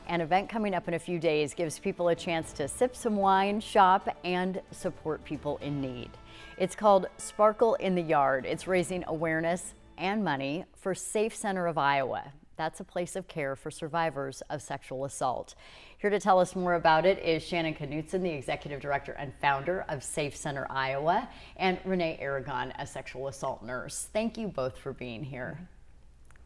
An event coming up in a few days gives people a chance to sip some wine, shop, and support people in need. It's called Sparkle in the Yard. It's raising awareness and money for Safe Center of Iowa. That's a place of care for survivors of sexual assault. Here to tell us more about it is Shannon Knutson, the executive director and founder of Safe Center Iowa, and Renee Aragon, a sexual assault nurse. Thank you both for being here.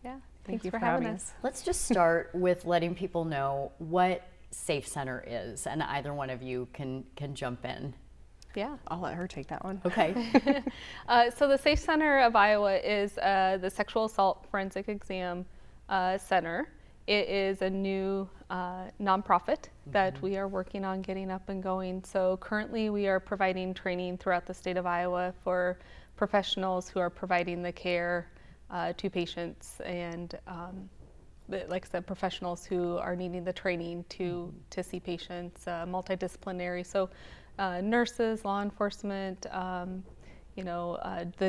Yeah, thanks for having us. Let's just start with letting people know what Safe Center is, and either one of you can jump in. Yeah, I'll let her take that one. Okay. So the Safe Center of Iowa is the Sexual Assault Forensic Exam Center. It is a new nonprofit that we are working on getting up and going. So currently we are providing training throughout the state of Iowa for professionals who are providing the care to patients, and like I said, professionals who are needing the training to see patients, multidisciplinary. So nurses, law enforcement, the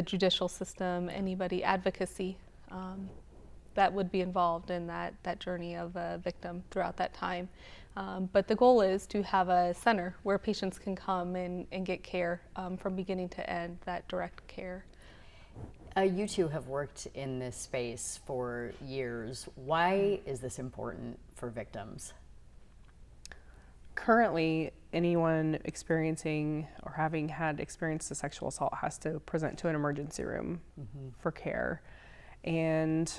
judicial system, anybody, advocacy, that would be involved in that journey of a victim throughout that time. But the goal is to have a center where patients can come and get care from beginning to end, that direct care. You two have worked in this space for years. Why is this important for victims? Currently, anyone experiencing or having had experienced a sexual assault has to present to an emergency room for care. And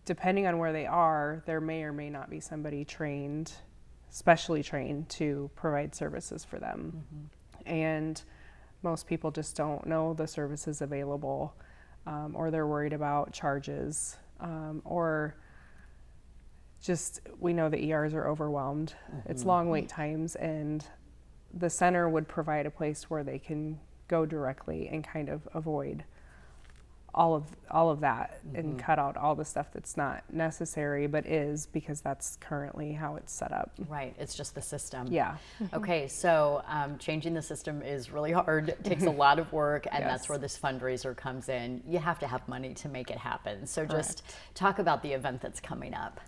depending on where they are, there may or may not be somebody trained, specially trained to provide services for them. And most people just don't know the services available, or they're worried about charges, or just, we know the ERs are overwhelmed. It's long wait times, and the center would provide a place where they can go directly and kind of avoid all of that and cut out all the stuff that's not necessary but is, because that's currently how it's set up. Right, it's just the system. Yeah. Okay, so changing the system is really hard. It takes a lot of work, and Yes. that's where this fundraiser comes in. You have to have money to make it happen. So just talk about the event that's coming up.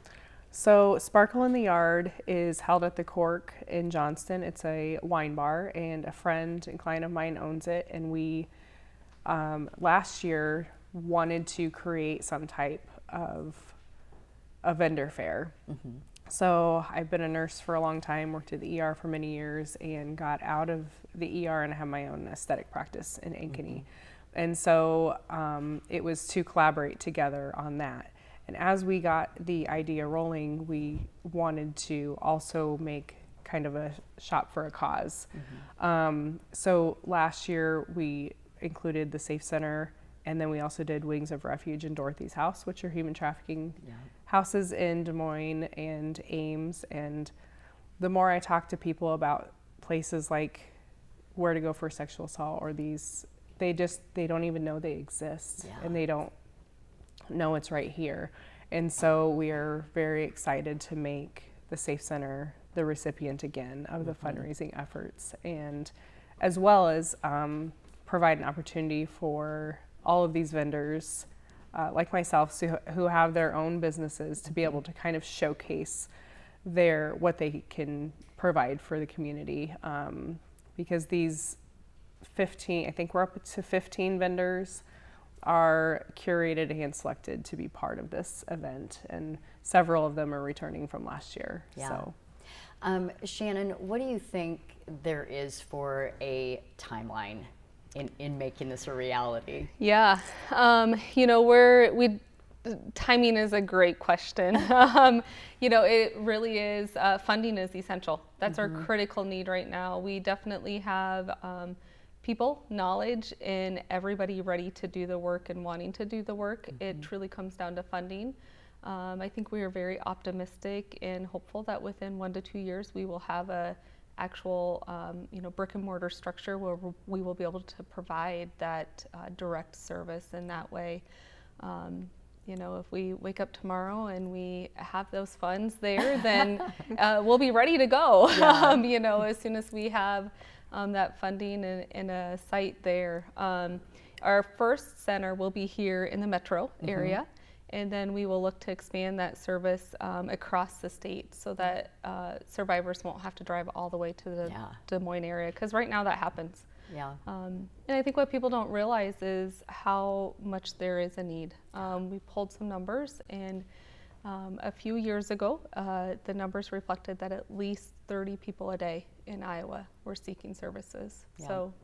So Sparkle in the Yard is held at the Cork in Johnston. It's a wine bar, and a friend and client of mine owns it, and we last year wanted to create some type of a vendor fair. So I've been a nurse for a long time, worked at the ER for many years, and got out of the ER and have my own aesthetic practice in Ankeny. And so it was to collaborate together on that. And as we got the idea rolling, we wanted to also make kind of a shop for a cause. So last year we included the Safe Center, and then we also did Wings of Refuge in Dorothy's House, which are human trafficking houses in Des Moines and Ames. And the more I talk to people about places like where to go for sexual assault, or these, they don't even know they exist, and they don't know it's right here. And so we are very excited to make the Safe Center the recipient again of the fundraising efforts, and as well as provide an opportunity for all of these vendors like myself, who have their own businesses, to be able to kind of showcase what they can provide for the community, because these 15, I think we're up to 15 vendors, are curated and selected to be part of this event, and several of them are returning from last year. So. Shannon, what do you think there is for a timeline in making this a reality? Yeah, timing is a great question. It really is, funding is essential. That's our critical need right now. We definitely have people, knowledge, and everybody ready to do the work and wanting to do the work. It truly comes down to funding. I think we are very optimistic and hopeful that within 1 to 2 years we will have a actual brick and mortar structure where we will be able to provide that direct service in that way. If we wake up tomorrow and we have those funds there, then we'll be ready to go. As soon as we have that funding and a site there. Our first center will be here in the metro area, And then we will look to expand that service across the state so that survivors won't have to drive all the way to the Des Moines area, because right now that happens. Yeah. And I think what people don't realize is how much there is a need. We pulled some numbers, and a few years ago, the numbers reflected that at least 30 people a day in Iowa were seeking services. Yeah. So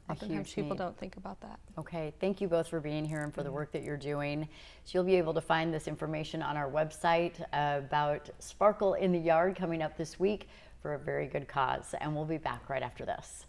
oftentimes people need. don't think about that. Okay, thank you both for being here and for the work that you're doing. So you'll be able to find this information on our website about Sparkle in the Yard coming up this week for a very good cause. And we'll be back right after this.